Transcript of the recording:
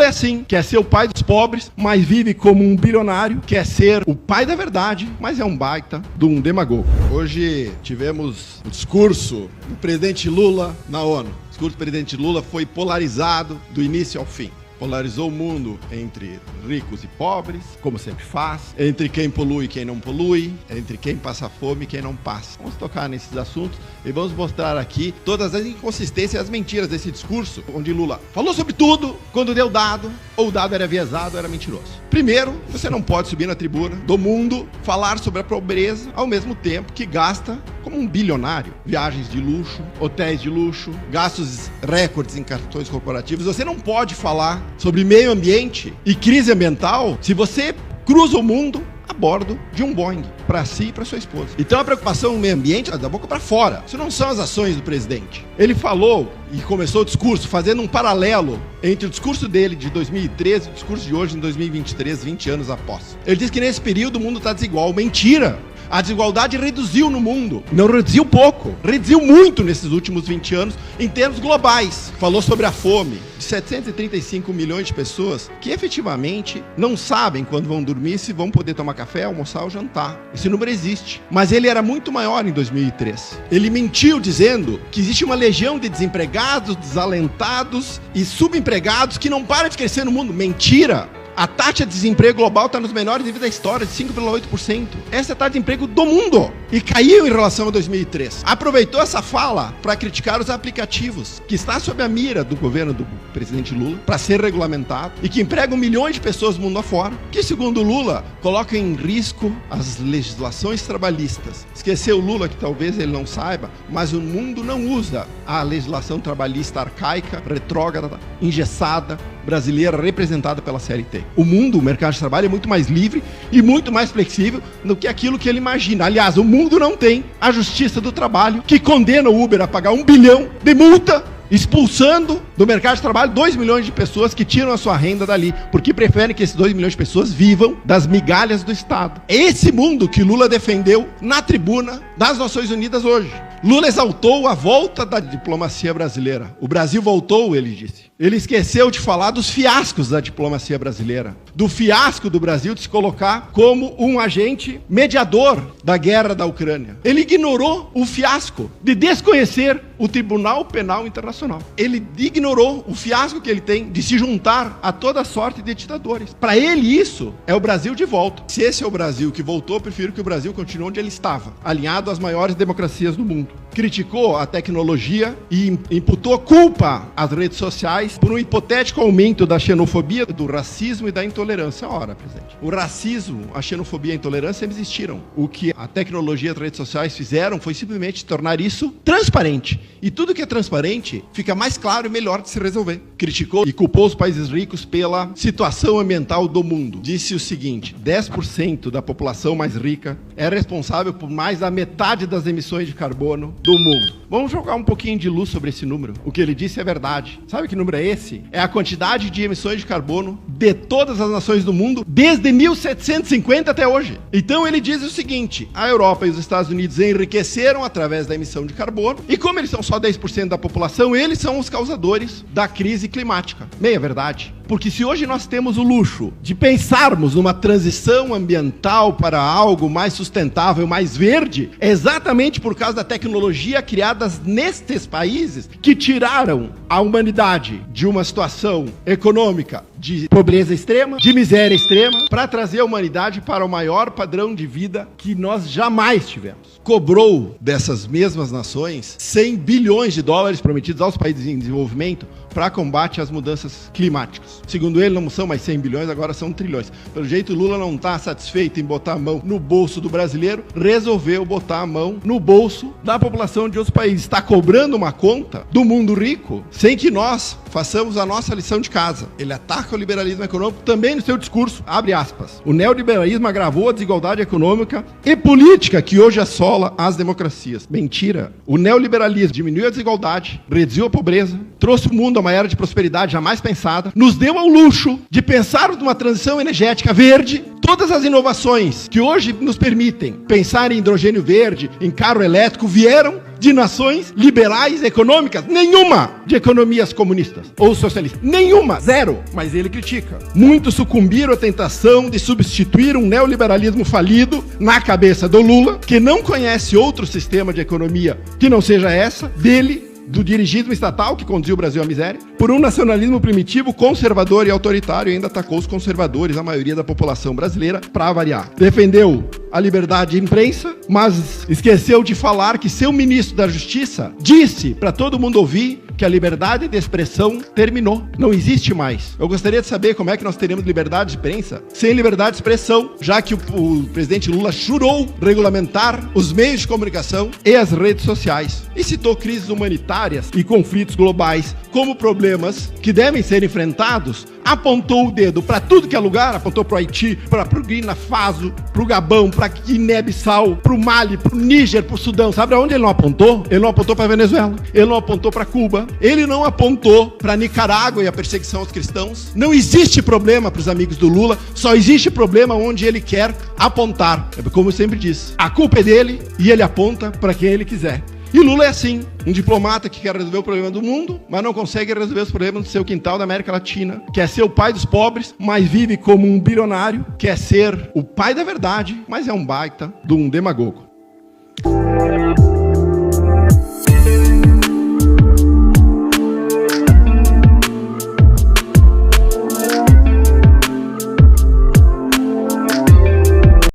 Lula é assim, quer ser o pai dos pobres, mas vive como um bilionário, quer ser o pai da verdade, mas é um baita de um demagogo. Hoje tivemos o discurso do presidente Lula na ONU. O discurso do presidente Lula foi polarizado do início ao fim. Polarizou o mundo entre ricos e pobres, como sempre faz, entre quem polui e quem não polui, entre quem passa fome e quem não passa. Vamos tocar nesses assuntos e vamos mostrar aqui todas as inconsistências e as mentiras desse discurso, onde Lula falou sobre tudo, quando deu dado, ou o dado era viesado, era mentiroso. Primeiro, você não pode subir na tribuna do mundo, falar sobre a pobreza, ao mesmo tempo que gasta como um bilionário. Viagens de luxo, hotéis de luxo, gastos recordes em cartões corporativos. Você não pode falar sobre meio ambiente e crise ambiental se você cruza o mundo a bordo de um Boeing, para si e para sua esposa. Então a preocupação no meio ambiente é da boca para fora. Isso não são as ações do presidente. Ele falou e começou o discurso fazendo um paralelo entre o discurso dele de 2013 e o discurso de hoje em 2023, 20 anos após. Ele disse que nesse período o mundo está desigual. Mentira! A desigualdade reduziu no mundo. Não reduziu pouco, reduziu muito nesses últimos 20 anos em termos globais. Falou sobre a fome de 735 milhões de pessoas que efetivamente não sabem quando vão dormir se vão poder tomar café, almoçar ou jantar. Esse número existe. Mas ele era muito maior em 2003. Ele mentiu dizendo que existe uma legião de desempregados, desalentados e subempregados que não param de crescer no mundo. Mentira! A taxa de desemprego global está nos menores níveis da história, de 5,8%. Essa é a taxa de emprego do mundo. E caiu em relação a 2003. Aproveitou essa fala para criticar os aplicativos, que está sob a mira do governo do presidente Lula, para ser regulamentado, e que empregam milhões de pessoas mundo afora, que, segundo Lula, colocam em risco as legislações trabalhistas. Esqueceu Lula, que talvez ele não saiba, mas o mundo não usa a legislação trabalhista arcaica, retrógrada, engessada, brasileira, representada pela CLT. O mundo, o mercado de trabalho é muito mais livre e muito mais flexível do que aquilo que ele imagina. Aliás, o mundo não tem a justiça do trabalho que condena o Uber a pagar 1 bilhão de multa, expulsando do mercado de trabalho 2 milhões de pessoas que tiram a sua renda dali, porque preferem que esses 2 milhões de pessoas vivam das migalhas do Estado. É esse mundo que Lula defendeu na tribuna das Nações Unidas hoje. Lula exaltou a volta da diplomacia brasileira. O Brasil voltou, ele disse. Ele esqueceu de falar dos fiascos da diplomacia brasileira, do fiasco do Brasil de se colocar como um agente mediador da guerra da Ucrânia. Ele ignorou o fiasco de desconhecer o Tribunal Penal Internacional. Ele ignorou o fiasco que ele tem de se juntar a toda sorte de ditadores. Para ele isso é o Brasil de volta. Se esse é o Brasil que voltou, eu prefiro que o Brasil continue onde ele estava, alinhado às maiores democracias do mundo. Criticou a tecnologia e imputou culpa às redes sociais por um hipotético aumento da xenofobia, do racismo e da intolerância. Ora, presidente, o racismo, a xenofobia e a intolerância sempre existiram. O que a tecnologia e as redes sociais fizeram foi simplesmente tornar isso transparente. E tudo que é transparente fica mais claro e melhor de se resolver. Criticou e culpou os países ricos pela situação ambiental do mundo. Disse o seguinte: 10% da população mais rica é responsável por mais da metade das emissões de carbono do mundo. Vamos jogar um pouquinho de luz sobre esse número. O que ele disse é verdade. Sabe que número é esse? É a quantidade de emissões de carbono de todas as nações do mundo desde 1750 até hoje. Então ele diz o seguinte: a Europa e os Estados Unidos enriqueceram através da emissão de carbono, e como eles são só 10% da população, eles são os causadores da crise climática. Meia verdade. Porque se hoje nós temos o luxo de pensarmos numa transição ambiental para algo mais sustentável, mais verde, é exatamente por causa da tecnologia criada nestes países que tiraram a humanidade de uma situação econômica de pobreza extrema, de miséria extrema, para trazer a humanidade para o maior padrão de vida que nós jamais tivemos. Cobrou dessas mesmas nações 100 bilhões de dólares prometidos aos países em desenvolvimento para combate às mudanças climáticas. Segundo ele, não são mais 100 bilhões, agora são trilhões. Pelo jeito, o Lula não está satisfeito em botar a mão no bolso do brasileiro, resolveu botar a mão no bolso da população de outros países. Está cobrando uma conta do mundo rico sem que nós façamos a nossa lição de casa. Ele ataca o liberalismo econômico também no seu discurso, abre aspas. O neoliberalismo agravou a desigualdade econômica e política que hoje assola as democracias. Mentira. O neoliberalismo diminuiu a desigualdade, reduziu a pobreza, trouxe o mundo a uma era de prosperidade jamais pensada, nos deu ao luxo de pensar numa transição energética verde, todas as inovações que hoje nos permitem pensar em hidrogênio verde, em carro elétrico, vieram de nações liberais econômicas, nenhuma de economias comunistas ou socialistas, nenhuma, zero. Mas ele critica. Muitos sucumbiram à tentação de substituir um neoliberalismo falido na cabeça do Lula, que não conhece outro sistema de economia que não seja essa, dele, do dirigismo estatal que conduziu o Brasil à miséria, por um nacionalismo primitivo, conservador e autoritário, e ainda atacou os conservadores, a maioria da população brasileira, para variar. Defendeu a liberdade de imprensa, mas esqueceu de falar que seu ministro da Justiça disse para todo mundo ouvir que a liberdade de expressão terminou, não existe mais. Eu gostaria de saber como é que nós teremos liberdade de imprensa sem liberdade de expressão, já que o presidente Lula jurou regulamentar os meios de comunicação e as redes sociais. E citou crises humanitárias e conflitos globais como problemas que devem ser enfrentados, apontou o dedo para tudo que é lugar, apontou para o Haiti, para o Burkina Faso, para o Gabão, para Guiné-Bissau, para o Mali, para o Níger, para o Sudão. Sabe aonde ele não apontou? Ele não apontou para a Venezuela, ele não apontou para Cuba, ele não apontou para Nicarágua e a perseguição aos cristãos. Não existe problema para os amigos do Lula, só existe problema onde ele quer apontar. É como eu sempre disse, a culpa é dele e ele aponta para quem ele quiser. E Lula é assim, um diplomata que quer resolver o problema do mundo, mas não consegue resolver os problemas do seu quintal da América Latina. Quer ser o pai dos pobres, mas vive como um bilionário. Quer ser o pai da verdade, mas é um baita de um demagogo.